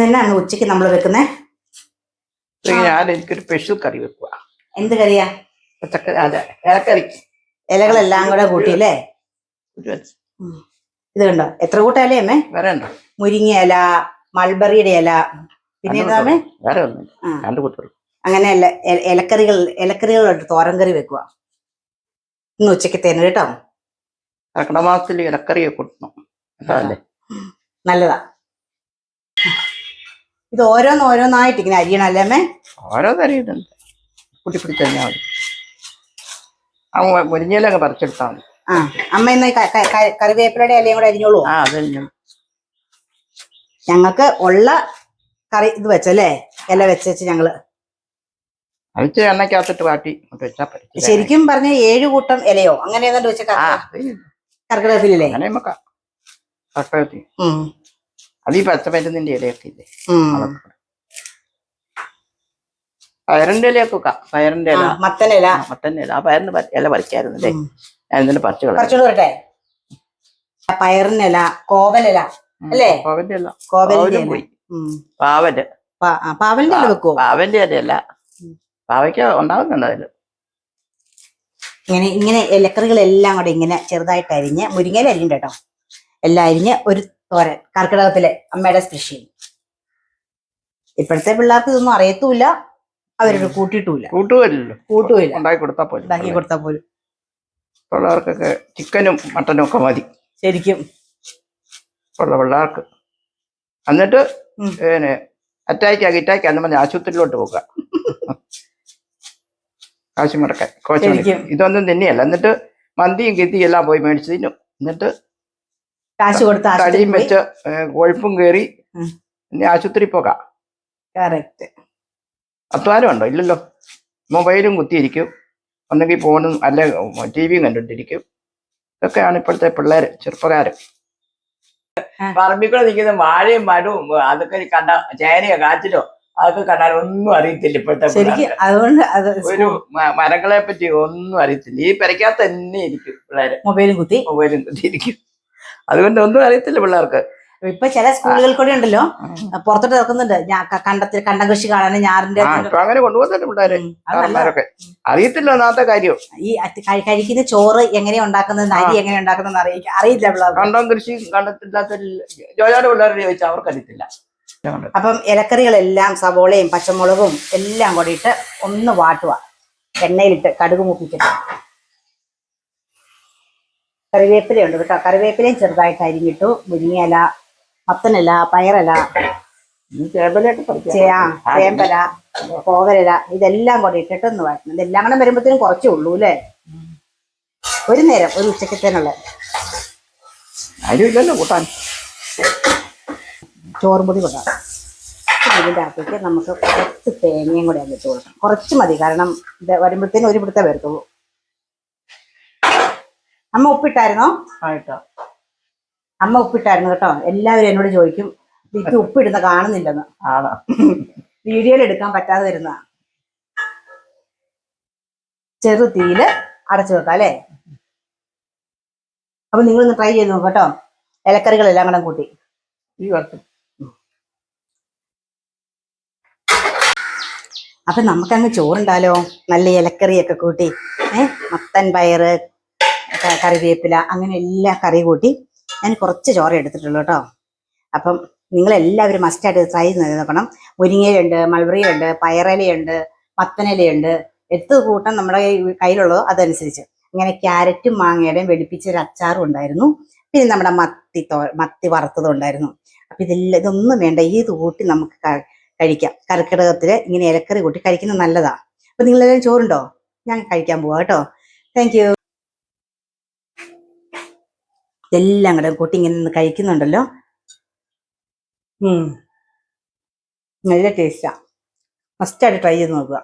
എന്നാണ് ഉച്ചക്ക് നമ്മൾ വെക്കുന്നേ? എനിക്കൊരു സ്പെഷ്യൽ കറി വെക്കുക. എന്ത് കറിയാ? പച്ചക്കറി, അതെ, ഇലക്കറി. ഇലകളെല്ലാം കൂടെ കൂട്ടിയില്ലേ? ഇത് കണ്ടോ എത്ര കൂട്ടം ഇലയമ്മേ? വേറെ ഉണ്ടോ? മുരിങ്ങ ഇല, മൾബറിയുടെ ഇല, പിന്നെ എന്താമേ? വേറെ ഒന്നും രണ്ടു കൂട്ടുള്ളൂ. അങ്ങനെയല്ല, ഇലക്കറികളുണ്ട്. തോരൻ കറി വെക്കുക ഇന്ന് ഉച്ചക്ക് തന്നെ കേട്ടോ. കർക്കിടമാസത്തിൽ ഇലക്കറിയെ കൊടുക്കണം, നല്ലതാ. ഇത് ഓരോന്നായിട്ട് ഇങ്ങനെ അരിയണം അല്ലേ അമ്മേ? ഓരോന്നരിയുന്നുണ്ട്, കൂട്ടി പിടിച്ച് കഴിഞ്ഞാൽ മതി. മുരിങ്ങയിലൊക്കെ പറിച്ചെടുത്താൽ മതി. അമ്മ ഇന്ന് കറിവേപ്പിലയുടെ ഇലയും കൂടെ അരിഞ്ഞോളൂ. അതരിഞ്ഞു. ഞങ്ങൾക്ക് ഉള്ള കറി ഇത് വെച്ചല്ലേ, ഇല വെച്ച് ഞങ്ങള് അഴിച്ച് എണ്ണക്കകത്തിട്ട് വാട്ടി വെച്ചാ. ശരിക്കും പറഞ്ഞ 7 കൂട്ടം ഇലയോ അങ്ങനെ ഏതാണ്ട് വെച്ച കർക്കിടകത്തിലല്ലേ? അങ്ങനെ നമുക്ക് കർക്കിടകത്തിൽ അത് ഈ പച്ചമരുന്നിന്റെ ഇലയൊക്കെ ഇല്ലേ, പയറിന്റെ ഇലയൊക്കെ വെക്കാം. പയറിന്റെ ഇല, മത്തന്റെ ഇല. ആ പയറിന്റെ ഇല പറിക്കായിരുന്നല്ലേ, ഞാൻ ഇതിന്റെ പറിച്ചു വരട്ടെ. പയറിന്റെ ഇല, കോവലില അല്ലേ? കോവലിന്റെ പോയി. പാവലിന്റെ ഇല വെക്കുവോ? പാവന്റെ ഇലയല്ല, പാവയ്ക്ക ഉണ്ടാകുന്നുണ്ട് അതില്. ഇങ്ങനെ ഇലക്കറികളെല്ലാം കൂടെ ഇങ്ങനെ ചെറുതായിട്ട് അരിഞ്ഞ്, മുരിങ്ങയില അരിഞ്ഞ കേട്ടോ, എല്ലാം അരിഞ്ഞ് ഒരു തോരൻ. കർക്കിടകത്തിലെ അമ്മയുടെ സ്പെഷ്യൽ. ഇപ്പോഴത്തെ പിള്ളേർക്ക് ഇതൊന്നും അറിയത്തുമില്ല, അവരോട് കൂട്ടിയിട്ടുമില്ല. ഉണ്ടാക്കി കൊടുത്താൽ പോലും പിള്ളേർക്കൊക്കെ ചിക്കനും മട്ടനും ഒക്കെ മതി ശരിക്കും ഉള്ള പിള്ളേർക്ക്. എന്നിട്ട് അറ്റാക്ക് അന്ന് പറഞ്ഞ ആശുപത്രിയിലോട്ട് പോവുക, കാശ് മുടക്കാൻ. ഇതൊന്നും തന്നെയല്ല. എന്നിട്ട് മന്തിയും കിത്തിയും എല്ലാം പോയി മേടിച്ചു തിന്നും. എന്നിട്ട് കാശ് കൊടുത്ത് തടിയും വെച്ച് കൊഴുപ്പും കയറി പിന്നെ ആശുപത്രി പോകാം. അധ്വാനം ഉണ്ടോ? ഇല്ലല്ലോ. മൊബൈലും കുത്തിയിരിക്കും, ഒന്നെങ്കിൽ ഫോണും അല്ലെ ടിവിയും കണ്ടിട്ടിരിക്കും. ഇതൊക്കെയാണ് ഇപ്പോഴത്തെ പിള്ളേര്, ചെറുപ്പക്കാര്. പറമ്പിക്കൂടെ നിൽക്കുന്ന വാഴയും മരവും അതൊക്കെ കണ്ട, ചേനയോ കാച്ചിലോ അതൊക്കെ കണ്ടാൽ ഒന്നും അറിയത്തില്ല ഇപ്പോഴത്തെ പിള്ളേർക്ക്. ഒരു മരങ്ങളെ പറ്റി ഒന്നും അറിയത്തില്ല. ഈ പെരയ്ക്കകത്ത് തന്നെ ഇരിക്കും പിള്ളേര്, മൊബൈലും കുത്തിയിരിക്കും. അതുകൊണ്ട് ഒന്നും അറിയത്തില്ല പിള്ളേർക്ക്. ഇപ്പൊ ചില സ്കൂളുകൾ കൂടെ ഉണ്ടല്ലോ, പുറത്തോട്ട് ഇറക്കുന്നുണ്ട്, കണ്ടം കൃഷി കാണാൻ ഞാറിന്റെ. അങ്ങനെ കൊണ്ടുപോകുന്നുണ്ട് പിള്ളേരൊക്കെ. അറിയത്തില്ല ഒന്നാമത്തെ കാര്യം. ഈ കഴിക്കുന്ന ചോറ് എങ്ങനെയാ ഉണ്ടാക്കുന്നത്, അരി എങ്ങനെ ഉണ്ടാക്കുന്നത് അറിയില്ല പിള്ളേർ. കണ്ടം കൃഷി കണ്ടിട്ടില്ലാത്ത ജോലിയുടെ പിള്ളേരെ ചോദിച്ചാൽ അവർക്ക് അറിയത്തില്ല. അപ്പം ഇലക്കറികളെല്ലാം സവോളയും പച്ചമുളകും എല്ലാം കൂടി ഇട്ട് ഒന്ന് വാട്ടുക, എണ്ണയിലിട്ട് കടുക് മൂപ്പിച്ചിട്ട്. കറിവേപ്പിലയുണ്ട് കേട്ടോ, കറിവേപ്പിലയും ചെറുതായിട്ട് അരിഞ്ഞിട്ടു. മുരിങ്ങയില, മത്തനില, പയറില, ചേമ്പല, കോവലില, ഇതെല്ലാം കൂടി ഇട്ടിട്ട് ഒന്ന് വാട്ടണം. ഇതെല്ലാം കൂടെ വരുമ്പോഴത്തേനും കുറച്ചേ ഉള്ളൂ അല്ലേ? ഒരു നേരം, ഒരു ഉച്ചക്കത്തേനുള്ള കൂട്ടാൻ ചോറും പൊടി കൊണ്ടാണ്. ഇതിൻ്റെ അകത്തേക്ക് നമുക്ക് കുറച്ച് തേങ്ങയും കൂടെ അങ്ങ് ഇട്ട് കൊടുക്കണം. കുറച്ച് മതി, കാരണം ഇത് വരുമ്പോഴത്തേനും ഒരു പിടുത്തേ വരത്തുള്ളൂ. അമ്മ ഉപ്പിട്ടായിരുന്നോ? അമ്മ ഉപ്പിട്ടായിരുന്നു കേട്ടോ. എല്ലാവരും എന്നോട് ചോദിക്കും, ഇത് ഉപ്പിടുന്ന കാണുന്നില്ലെന്ന്. വീഡിയോയിൽ എടുക്കാൻ പറ്റാതെ വരുന്ന. ചെറു തീയില് അടച്ചു വെക്കാം അല്ലേ? അപ്പൊ നിങ്ങളൊന്ന് ട്രൈ ചെയ്ത് നോക്കാം കേട്ടോ, ഇലക്കറികളെല്ലാം കൂടെ കൂട്ടി. അപ്പൊ നമുക്കങ്ങ് ചോറുണ്ടാലോ, നല്ല ഇലക്കറിയൊക്കെ കൂട്ടി. മത്തൻ, പയറ്, കറിവേപ്പില, അങ്ങനെ എല്ലാ കറി കൂട്ടി ഞാൻ കുറച്ച് ചോറ് എടുത്തിട്ടുള്ളൂ കേട്ടോ. അപ്പം നിങ്ങളെല്ലാവരും മസ്റ്റായിട്ട് ട്രൈ ചെയ്ത് നോക്കണം. മുരിങ്ങയിലുണ്ട്, മൾബറിയുണ്ട്, പയറിലയുണ്ട്, മത്തനിലയുണ്ട്. എത്ത് കൂട്ടം നമ്മുടെ കയ്യിലുള്ളതോ അതനുസരിച്ച്. ഇങ്ങനെ ക്യാരറ്റും മാങ്ങയുടെയും വെളുപ്പിച്ചൊരു അച്ചാറും ഉണ്ടായിരുന്നു. പിന്നെ നമ്മുടെ മത്തി വറുത്തതും ഉണ്ടായിരുന്നു. അപ്പം ഇതൊന്നും വേണ്ട, ഇത് കൂട്ടി നമുക്ക് കഴിക്കാം. കർക്കിടകത്തിൽ ഇങ്ങനെ ഇലക്കറി കൂട്ടി കഴിക്കുന്നത് നല്ലതാണ്. അപ്പം നിങ്ങളെല്ലാം ചോറുണ്ടോ? ഞാൻ കഴിക്കാൻ പോവാം കേട്ടോ. Thank you. ഇതെല്ലാം കൂടെ കൂട്ടി ഇങ്ങനെ കഴിക്കുന്നുണ്ടല്ലോ, നല്ല ടേസ്റ്റാ. മസ്റ്റായിട്ട് ട്രൈ ചെയ്ത് നോക്കുക.